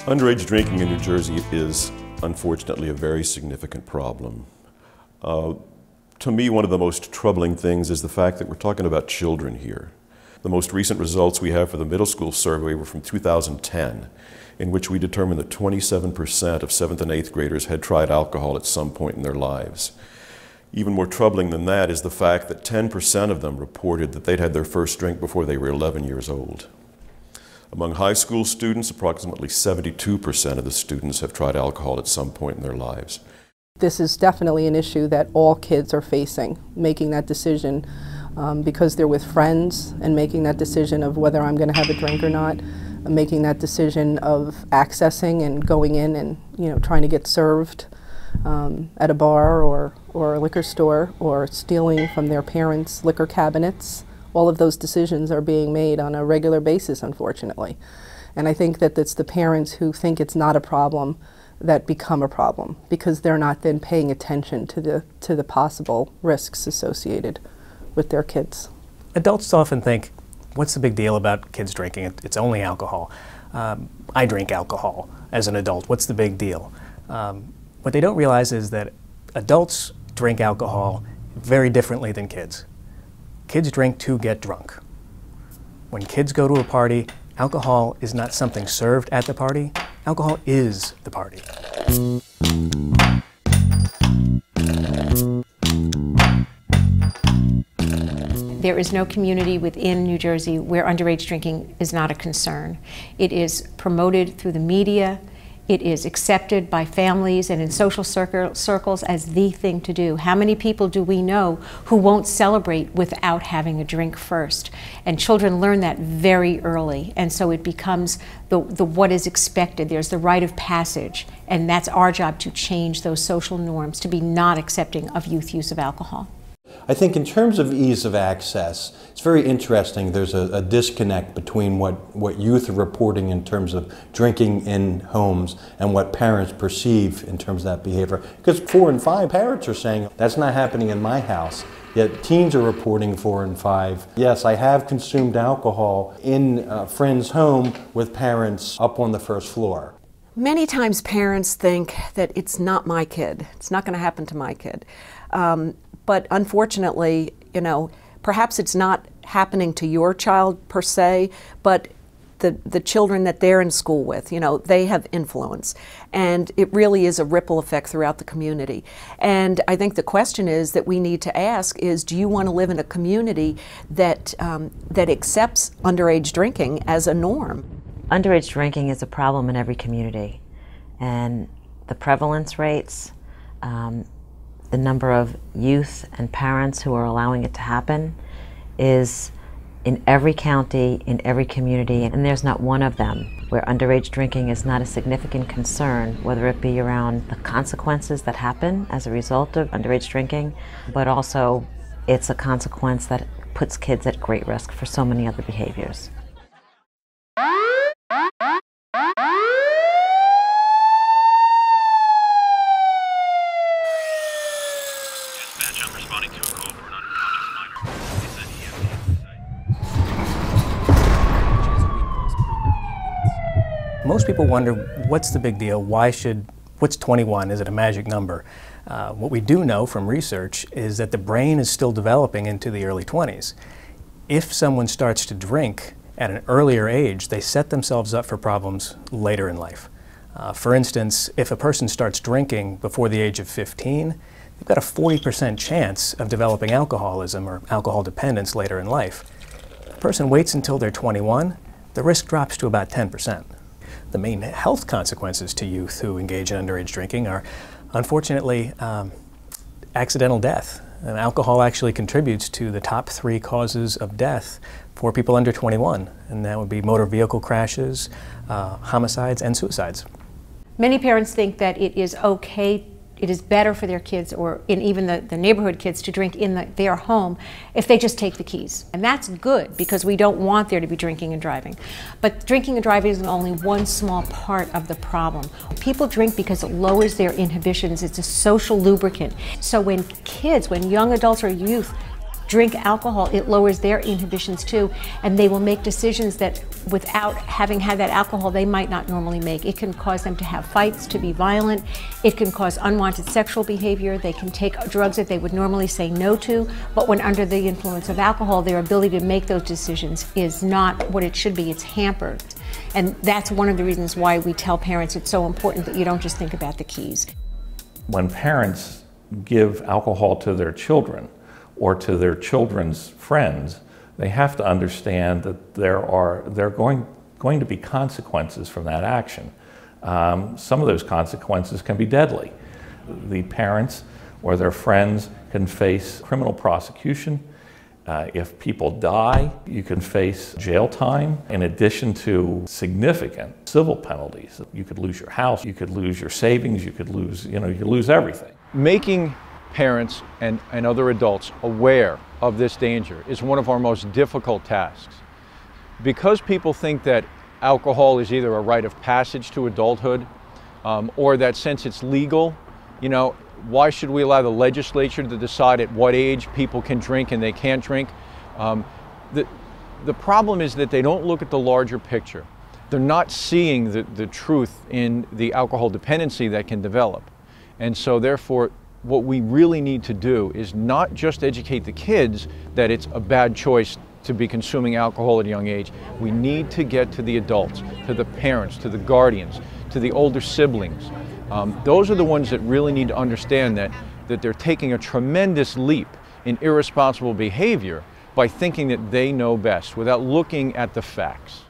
Underage drinking in New Jersey is, unfortunately, a very significant problem. To me, one of the most troubling things is the fact that we're talking about children here. The most recent results we have for the middle school survey were from 2010, in which we determined that 27% of 7th and 8th graders had tried alcohol at some point in their lives. Even more troubling than that is the fact that 10% of them reported that they'd had their first drink before they were 11 years old. Among high school students, approximately 72% of the students have tried alcohol at some point in their lives. This is definitely an issue that all kids are facing, making that decision because they're with friends and making that decision of whether I'm going to have a drink or not, making that decision of accessing and going in and trying to get served at a bar or a liquor store, or stealing from their parents' liquor cabinets. All of those decisions are being made on a regular basis, unfortunately. And I think that it's the parents who think it's not a problem that become a problem, because they're not then paying attention to the possible risks associated with their kids. Adults often think, what's the big deal about kids drinking? It's only alcohol. I drink alcohol as an adult. What's the big deal? What they don't realize is that adults drink alcohol very differently than kids. Kids drink to get drunk. When kids go to a party, alcohol is not something served at the party. Alcohol is the party. There is no community within New Jersey where underage drinking is not a concern. It is promoted through the media. It is accepted by families and in social circles as the thing to do. How many people do we know who won't celebrate without having a drink first? And children learn that very early, and so it becomes the what is expected. There's the rite of passage, and that's our job to change those social norms, to be not accepting of youth use of alcohol. I think in terms of ease of access, it's very interesting. There's a disconnect between what youth are reporting in terms of drinking in homes and what parents perceive in terms of that behavior. Because 4 and 5 parents are saying, that's not happening in my house. Yet teens are reporting 4 and 5. Yes, I have consumed alcohol in a friend's home with parents up on the first floor. Many times parents think that it's not my kid. It's not going to happen to my kid. But unfortunately, perhaps it's not happening to your child per se, but the children that they're in school with, they have influence. And it really is a ripple effect throughout the community. And I think the question is that we need to ask is, do you want to live in a community that accepts underage drinking as a norm? Underage drinking is a problem in every community. And the prevalence rates, the number of youth and parents who are allowing it to happen is in every county, in every community, and there's not one of them where underage drinking is not a significant concern, whether it be around the consequences that happen as a result of underage drinking, but also it's a consequence that puts kids at great risk for so many other behaviors. Most people wonder, what's the big deal? What's 21? Is it a magic number? What we do know from research is that the brain is still developing into the early 20s. If someone starts to drink at an earlier age, they set themselves up for problems later in life. For instance, if a person starts drinking before the age of 15, they've got a 40% chance of developing alcoholism or alcohol dependence later in life. If a person waits until they're 21, the risk drops to about 10%. The main health consequences to youth who engage in underage drinking are, unfortunately, accidental death. And alcohol actually contributes to the top 3 causes of death for people under 21, and that would be motor vehicle crashes, homicides, and suicides. Many parents think that it is okay, it is better for their kids, or even the neighborhood kids, to drink in their home if they just take the keys. And that's good, because we don't want there to be drinking and driving. But drinking and driving is only one small part of the problem. People drink because it lowers their inhibitions. It's a social lubricant. So when young adults or youth drink alcohol, it lowers their inhibitions too, and they will make decisions that without having had that alcohol they might not normally make. It can cause them to have fights, to be violent. It can cause unwanted sexual behavior. They can take drugs that they would normally say no to, but when under the influence of alcohol, their ability to make those decisions is not what it should be. It's hampered. And that's one of the reasons why we tell parents it's so important that you don't just think about the keys. When parents give alcohol to their children or to their children's friends, they have to understand that there are going to be consequences from that action. Some of those consequences can be deadly. The parents or their friends can face criminal prosecution. If people die, you can face jail time in addition to significant civil penalties. You could lose your house, you could lose your savings, you could lose, you could lose everything. Making parents and other adults aware of this danger is one of our most difficult tasks. Because people think that alcohol is either a rite of passage to adulthood or that since it's legal, why should we allow the legislature to decide at what age people can drink and they can't drink? The problem is that they don't look at the larger picture. They're not seeing the truth in the alcohol dependency that can develop. And so therefore, what we really need to do is not just educate the kids that it's a bad choice to be consuming alcohol at a young age. We need to get to the adults, to the parents, to the guardians, to the older siblings. Those are the ones that really need to understand that they're taking a tremendous leap in irresponsible behavior by thinking that they know best without looking at the facts.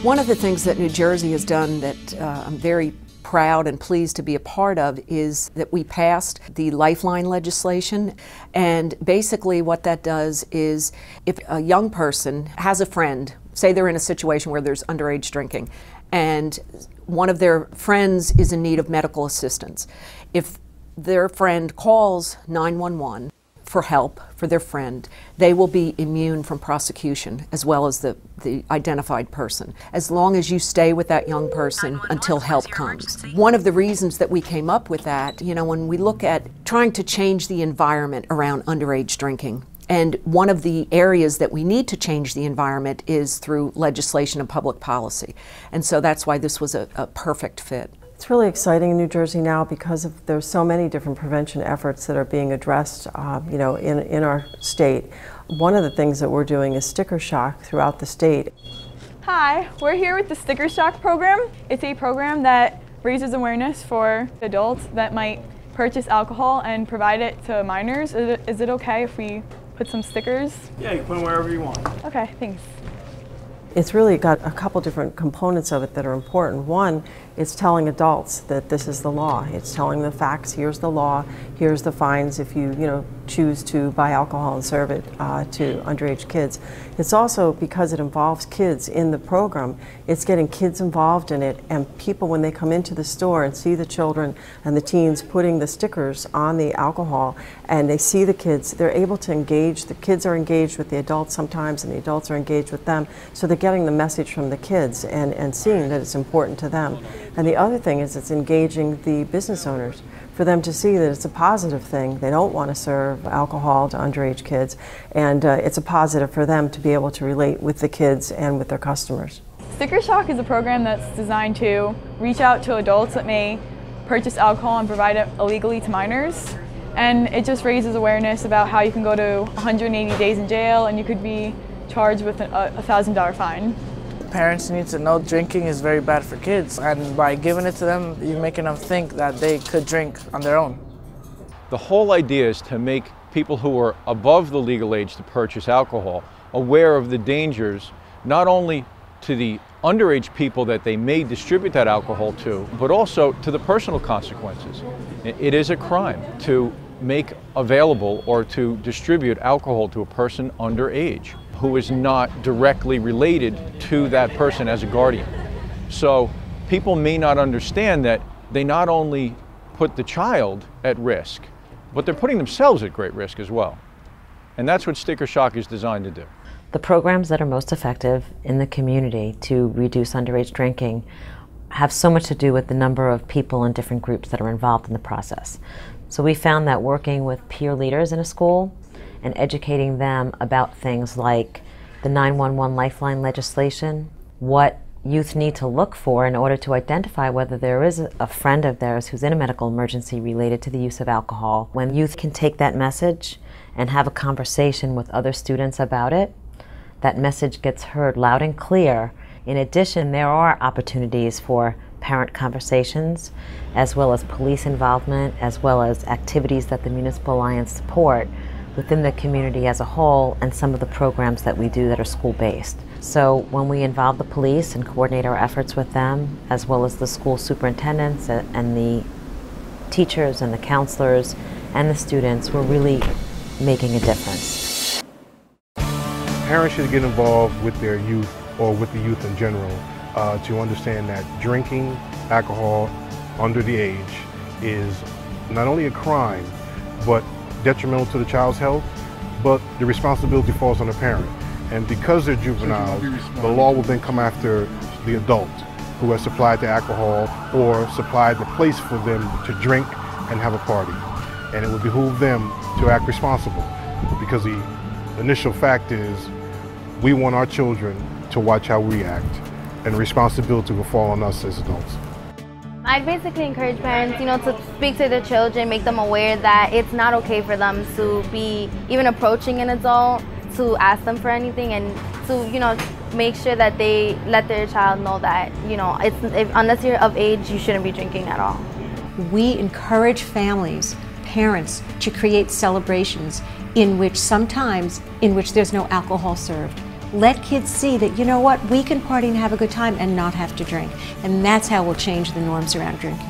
One of the things that New Jersey has done that I'm very proud and pleased to be a part of is that we passed the Lifeline legislation. And basically what that does is if a young person has a friend, say they're in a situation where there's underage drinking, and one of their friends is in need of medical assistance, if their friend calls 911 for help for their friend, they will be immune from prosecution as well as the identified person, as long as you stay with that young person until help comes. One of the reasons that we came up with that, when we look at trying to change the environment around underage drinking, and one of the areas that we need to change the environment is through legislation and public policy. And so that's why this was a perfect fit. It's really exciting in New Jersey now because there's so many different prevention efforts that are being addressed, in our state. One of the things that we're doing is sticker shock throughout the state. Hi, we're here with the Sticker Shock program. It's a program that raises awareness for adults that might purchase alcohol and provide it to minors. Is it okay if we put some stickers? Yeah, you can put them wherever you want. Okay, thanks. It's really got a couple different components of it that are important. One, it's telling adults that this is the law. It's telling the facts, here's the law, here's the fines if you choose to buy alcohol and serve it to underage kids. It's also, because it involves kids in the program, it's getting kids involved in it, and people, when they come into the store and see the children and the teens putting the stickers on the alcohol and they see the kids, they're able to engage. The kids are engaged with the adults sometimes and the adults are engaged with them, so they're getting the message from the kids and seeing that it's important to them. And the other thing is it's engaging the business owners for them to see that it's a positive thing. They don't want to serve alcohol to underage kids, and it's a positive for them to be able to relate with the kids and with their customers. Sticker Shock is a program that's designed to reach out to adults that may purchase alcohol and provide it illegally to minors. And it just raises awareness about how you can go to 180 days in jail and you could be charged with a $1,000 fine. Parents need to know drinking is very bad for kids, and by giving it to them, you're making them think that they could drink on their own. The whole idea is to make people who are above the legal age to purchase alcohol aware of the dangers, not only to the underage people that they may distribute that alcohol to, but also to the personal consequences. It is a crime to make available or to distribute alcohol to a person underage who is not directly related to that person as a guardian. So people may not understand that they not only put the child at risk, but they're putting themselves at great risk as well. And that's what Sticker Shock is designed to do. The programs that are most effective in the community to reduce underage drinking have so much to do with the number of people and different groups that are involved in the process. So we found that working with peer leaders in a school and educating them about things like the 911 Lifeline legislation, what youth need to look for in order to identify whether there is a friend of theirs who's in a medical emergency related to the use of alcohol. When youth can take that message and have a conversation with other students about it, that message gets heard loud and clear. In addition, there are opportunities for parent conversations, as well as police involvement, as well as activities that the Municipal Alliance support within the community as a whole, and some of the programs that we do that are school-based. So when we involve the police and coordinate our efforts with them, as well as the school superintendents and the teachers and the counselors and the students, we're really making a difference. Parents should get involved with their youth, or with the youth in general, to understand that drinking alcohol under the age is not only a crime, but detrimental to the child's health, but the responsibility falls on the parent. And because they're juveniles, the law will then come after the adult who has supplied the alcohol or supplied the place for them to drink and have a party. And it would behoove them to act responsible, because the initial fact is we want our children to watch how we act, and the responsibility will fall on us as adults. I'd basically encourage parents, to speak to their children, make them aware that it's not okay for them to be even approaching an adult to ask them for anything, and to, make sure that they let their child know that, unless you're of age, you shouldn't be drinking at all. We encourage families, parents, to create celebrations in which there's no alcohol served. Let kids see that, you know what, we can party and have a good time and not have to drink. And that's how we'll change the norms around drinking.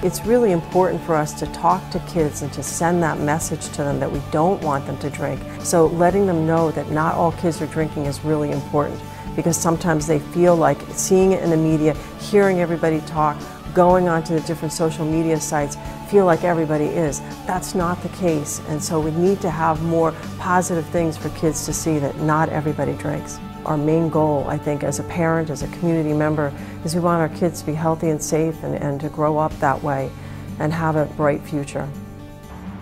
It's really important for us to talk to kids and to send that message to them that we don't want them to drink. So letting them know that not all kids are drinking is really important, because sometimes they feel like seeing it in the media, hearing everybody talk, going onto the different social media sites, feel like everybody is. That's not the case, and so we need to have more positive things for kids to see that not everybody drinks. Our main goal, I think, as a parent, as a community member, is we want our kids to be healthy and safe and to grow up that way and have a bright future.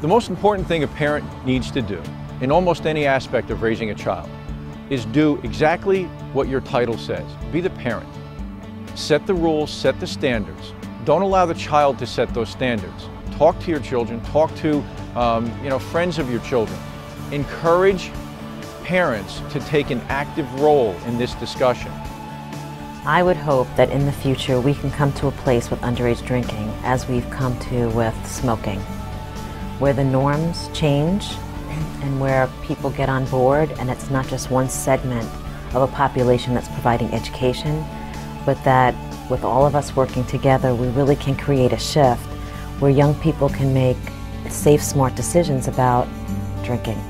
The most important thing a parent needs to do in almost any aspect of raising a child is do exactly what your title says. Be the parent. Set the rules, set the standards. Don't allow the child to set those standards. Talk to your children, talk to friends of your children. Encourage parents to take an active role in this discussion. I would hope that in the future we can come to a place with underage drinking as we've come to with smoking, where the norms change and where people get on board, and it's not just one segment of a population that's providing education, but that with all of us working together, we really can create a shift where young people can make safe, smart decisions about drinking.